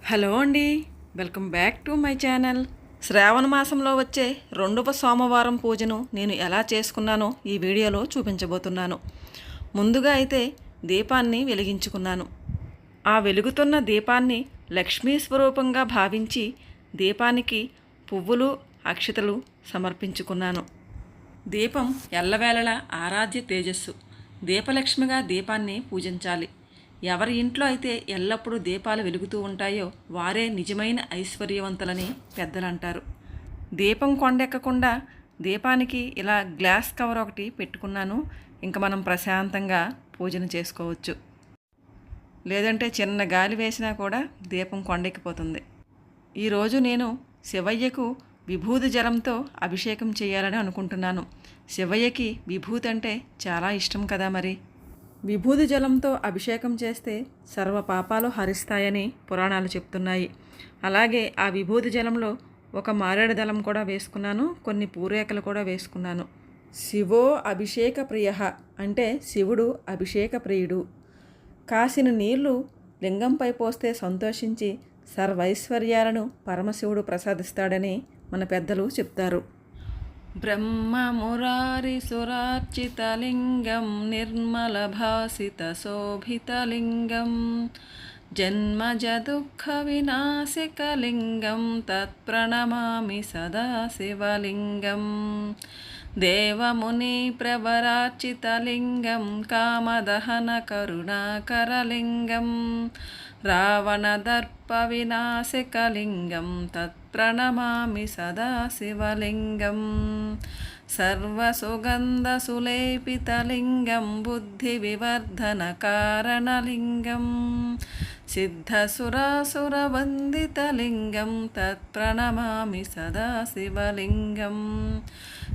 Hello అండి, welcome back to my channel. Shravana మాసంలో వచ్చే రెండవ సోమవారం పూజను నేను ఎలా చేసుకున్నానో ఈ వీడియోలో చూపించబోతున్నాను. ముందుగా అయితే దీపాన్ని వెలిగించుకున్నాను. ఆ వెలుగుతున్న దీపాన్ని లక్ష్మీ స్వరూపంగా భావించి దీపానికి పువ్వులు, అక్షతలు సమర్పించుకున్నాను. దీపం ఎల్లవేళలా ఆరాధ్య తేజస్సు. దీపలక్ష్మిగా దీపాన్ని పూజించాలి. ఎవరి ఇంట్లో అయితే ఎల్లప్పుడూ దీపాలు వెలుగుతూ ఉంటాయో వారే నిజమైన ఐశ్వర్యవంతులని పెద్దలు అంటారు. దీపం కొండెక్కకుండా దీపానికి ఇలా గ్లాస్ కవర్ ఒకటి పెట్టుకున్నాను. ఇంకా మనం ప్రశాంతంగా పూజను చేసుకోవచ్చు. లేదంటే చిన్న గాలి వేసినా కూడా దీపం కొండెక్కిపోతుంది. ఈరోజు నేను శివయ్యకు విభూతి జలంతో అభిషేకం చేయాలని అనుకుంటున్నాను. శివయ్యకి విభూతి అంటే చాలా ఇష్టం కదా మరి. విభూతి జలంతో అభిషేకం చేస్తే సర్వ పాపాలు హరిస్తాయని పురాణాలు చెప్తున్నాయి. అలాగే ఆ విభూతి జలంలో ఒక మారేడు దళం కూడా వేసుకున్నాను, కొన్ని పూరేకలు కూడా వేసుకున్నాను. శివో అభిషేక ప్రియ అంటే శివుడు అభిషేక ప్రియుడు. కాసిన నీళ్లు లింగంపై పోస్తే సంతోషించి సర్వైశ్వర్యాలను పరమశివుడు ప్రసాదిస్తాడని మన పెద్దలు చెప్తారు. బ్రహ్మమురారిసురార్చితలింగం నిర్మలభాసితశోభితలింగం జన్మజదుఃఖవినాశకలింగం తత్ప్రణమామి సదా శివలింగం. దేవమునిప్రవరార్చితలింగం కామదహనకరుణాకరలింగం రావణదర్పవినాశకలింగం తత్ప్రణమామి సదా శివలింగం. సర్వసుగంధసులేపితలింగం బుద్ధివివర్ధనకారణలింగం సిద్ధసురాసురవందితలింగం తత్ప్రణమామి సదా శివలింగం.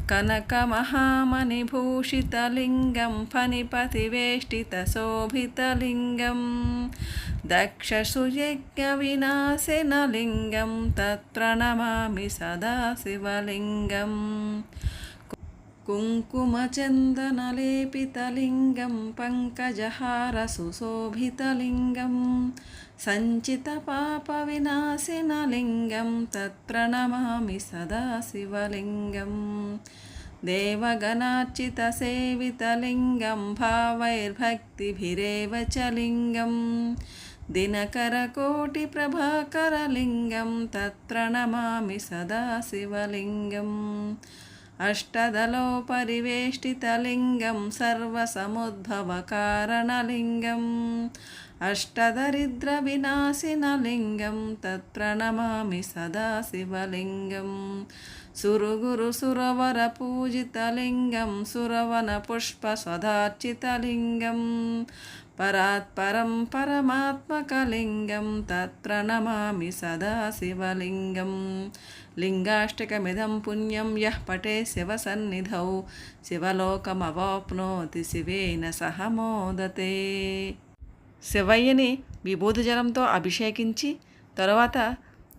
కనకమహామణిభూషితలింగం ఫణిపతివేష్టితశోభితలింగం దక్షసుయజ్ఞవినాశనలింగం తత్ప్రణమామి సదా శివలింగం. కుంకుమచందనలేపితలింగం పంకజహారసుశోభితలింగం సంచితపాపవినాశనలింగం తత్ప్రణమామి సదా శివలింగం. దేవగణార్చితసేవితలింగం భావైర్భక్తిభిరేవ చ లింగం దినకరకోటిప్రభాకరలింగం తత్ప్రణమామి సదా శివలింగం. అష్టదలోపరివేష్టితలింగం సర్వసముద్భవకారణలింగం అష్టదరిద్రవినాశినలింగం తత్ప్రణమామి సదా శివలింగం. సురగురుసురవరపూజితలింగం సురవనపుష్పస్వదార్చితలింగం పరాత్పరం పరమాత్మకలింగం తత్ప్రణమామి సదా శివలింగం. లింగాష్టకమిదం పుణ్యం యః పఠే శివసన్నిధౌ శివలోకమవాప్నోతి శివేన సహ మోదతే. శివయ్యని విభూతి జలంతో అభిషేకించి తరువాత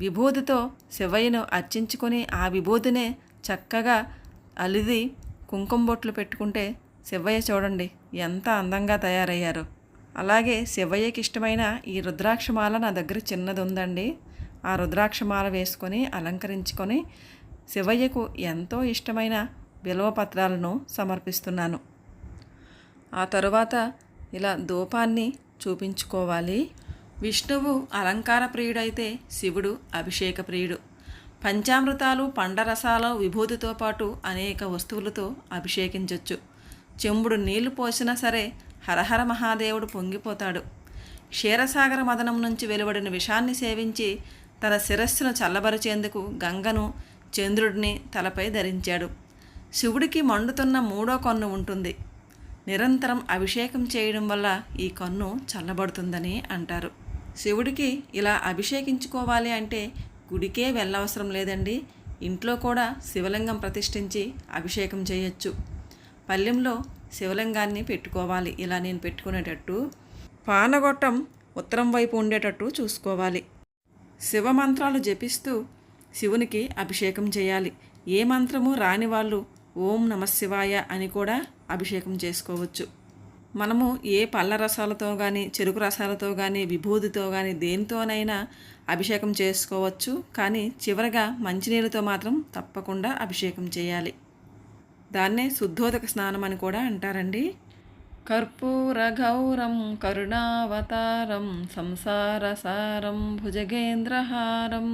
విభూతితో శివయ్యను అర్చించుకొని ఆ విభూతినే చక్కగా అలిది కుంకుమ బొట్లు పెట్టుకుంటే శివయ్య చూడండి ఎంత అందంగా తయారయ్యారో. అలాగే శివయ్యకి ఇష్టమైన ఈ రుద్రాక్షమాల నా దగ్గర చిన్నది ఉందండి. ఆ రుద్రాక్షమాల వేసుకొని అలంకరించుకొని శివయ్యకు ఎంతో ఇష్టమైన బిల్వపత్రాలను సమర్పిస్తున్నాను. ఆ తరువాత ఇలా ధూపాన్ని చూపించుకోవాలి. విష్ణువు అలంకార ప్రియుడైతే శివుడు అభిషేక ప్రియుడు. పంచామృతాలు, పండరసాలు, విభూతితో పాటు అనేక వస్తువులతో అభిషేకించవచ్చు. చెంబుడు నీళ్లు పోసినా సరే హరహర మహాదేవుడు పొంగిపోతాడు. క్షీరసాగర మదనం నుంచి వెలువడిన విషాన్ని సేవించి తన శిరస్సును చల్లబరిచేందుకు గంగను, చంద్రుడిని తలపై ధరించాడు. శివుడికి మండుతున్న మూడో కన్ను ఉంటుంది. నిరంతరం అభిషేకం చేయడం వల్ల ఈ కన్ను చల్లబడుతుందని అంటారు. శివుడికి ఇలా అభిషేకించుకోవాలి అంటే గుడికే వెళ్ళవసరం లేదండి. ఇంట్లో కూడా శివలింగం ప్రతిష్ఠించి అభిషేకం చేయొచ్చు. పళ్ళెంలో శివలింగాన్ని పెట్టుకోవాలి. ఇలా నేను పెట్టుకునేటట్టు పానగొట్టం ఉత్తరం వైపు ఉండేటట్టు చూసుకోవాలి. శివ మంత్రాలు జపిస్తూ శివునికి అభిషేకం చేయాలి. ఏ మంత్రము రాని వాళ్ళు ఓం నమఃశివాయ అని కూడా అభిషేకం చేసుకోవచ్చు. మనము ఏ పళ్ళ రసాలతో కానీ చెరుకు రసాలతో కానీ విభూతితో కానీ దేనితోనైనా అభిషేకం చేసుకోవచ్చు. కానీ చివరగా మంచినీళ్ళతో మాత్రం తప్పకుండా అభిషేకం చేయాలి. దాన్నే శుద్ధోదక స్నానం అని కూడా అంటారండి. కర్పూర గౌరం కరుణావతారం సంసారసారం భుజగేంద్రహారం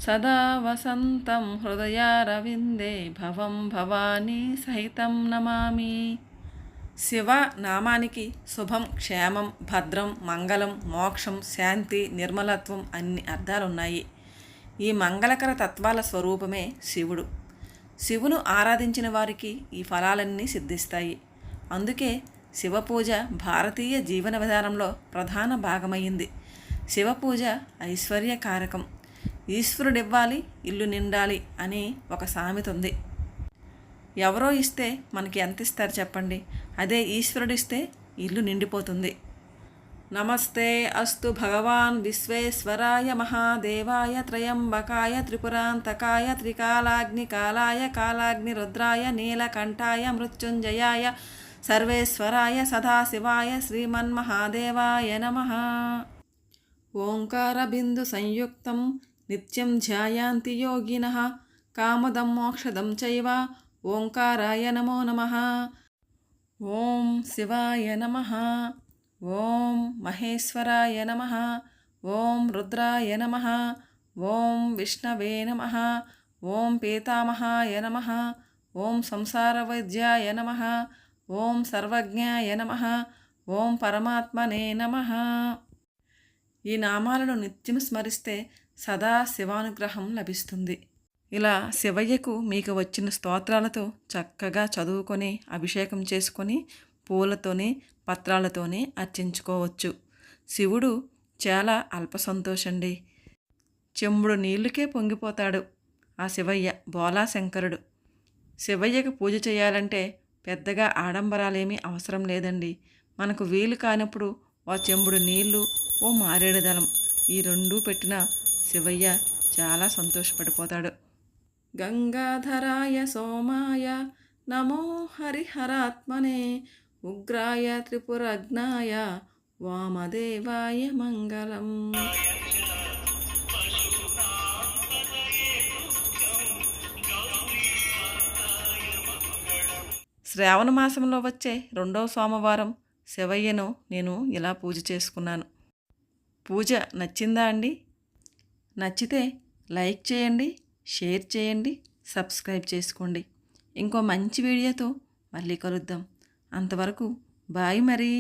సదా వసంతం హృదయారవిందే భవం భవానీ సహితం నమామి. శివ నామానికి శుభం, క్షేమం, భద్రం, మంగళం, మోక్షం, శాంతి, నిర్మలత్వం అన్ని అర్థాలున్నాయి. ఈ మంగళకర తత్వాల స్వరూపమే శివుడు. శివును ఆరాధించిన వారికి ఈ ఫలాలన్నీ సిద్ధిస్తాయి. అందుకే శివపూజ భారతీయ జీవన విధానంలో ప్రధాన భాగమైంది. శివపూజ ఐశ్వర్యకారకం. ఈశ్వరుడివ్వాలి ఇల్లు నిండాలి అని ఒక సామెత ఉంది. ఎవరో ఇస్తే మనకి ఎంత ఇస్తారు చెప్పండి? అదే ఈశ్వరుడిస్తే ఇల్లు నిండిపోతుంది. నమస్తే అస్తు భగవాన్ విశ్వేశ్వరాయ మహాదేవాయ త్రయంబకాయ త్రిపురాంతకాయ త్రికాలాగ్నికాలాయ కాలాగ్నిరుద్రాయ నీలకంఠాయ మృత్యుంజయాయ సర్వేశ్వరాయ సదాశివాయ శ్రీమన్మహాదేవాయ నమః. ఓంకార బిందు సంయుక్తం నిత్యం ధ్యాయాంతి యోగినః కామదం మోక్షదం చైవ ఓంకారాయ నమో నమః. ఓం శివాయ నమః. ఓం మహేశ్వరాయ నమః. ఓం రుద్రాయ నమః. ఓం విష్ణవే నమః. ఓం పీతామహాయ నమః. ఓం సంసారవైద్యాయ నమః. ఓం సర్వజ్ఞాయ నమః. ఓం పరమాత్మనే నమః. ఈ నామాలను నిత్యం స్మరిస్తే సదా శివానుగ్రహం లభిస్తుంది. ఇలా శివయ్యకు మీకు వచ్చిన స్తోత్రాలతో చక్కగా చదువుకొని అభిషేకం చేసుకొని పూలతోనే పత్రాలతోనే అర్చించుకోవచ్చు. శివుడు చాలా అల్పసంతోషండి. చెంబుడు నీళ్ళకే పొంగిపోతాడు ఆ శివయ్య, బోలాశంకరుడు. శివయ్యకు పూజ చేయాలంటే పెద్దగా ఆడంబరాలేమీ అవసరం లేదండి. మనకు వీలు కానప్పుడు ఓ చెంబుడు నీళ్లు, ఓ మారేడు దళం ఈ రెండూ పెట్టిన శివయ్య చాలా సంతోషపడిపోతాడు. గంగాధరాయ సోమాయ నమో హరిహరాత్మనే ఉగ్రాయ త్రిపురజ్ఞాయ వామదేవాయ మంగళం. శ్రావణ మాసంలో వచ్చే 2వ సోమవారం శివయ్యను నేను ఇలా పూజ చేసుకున్నాను. పూజ నచ్చిందా అండి? నచ్చితే లైక్ చేయండి, షేర్ చేయండి, సబ్స్క్రైబ్ చేసుకోండి. ఇంకో మంచి వీడియోతో మళ్ళీ కలుద్దాం. అంతవరకు బాయ్ మరి.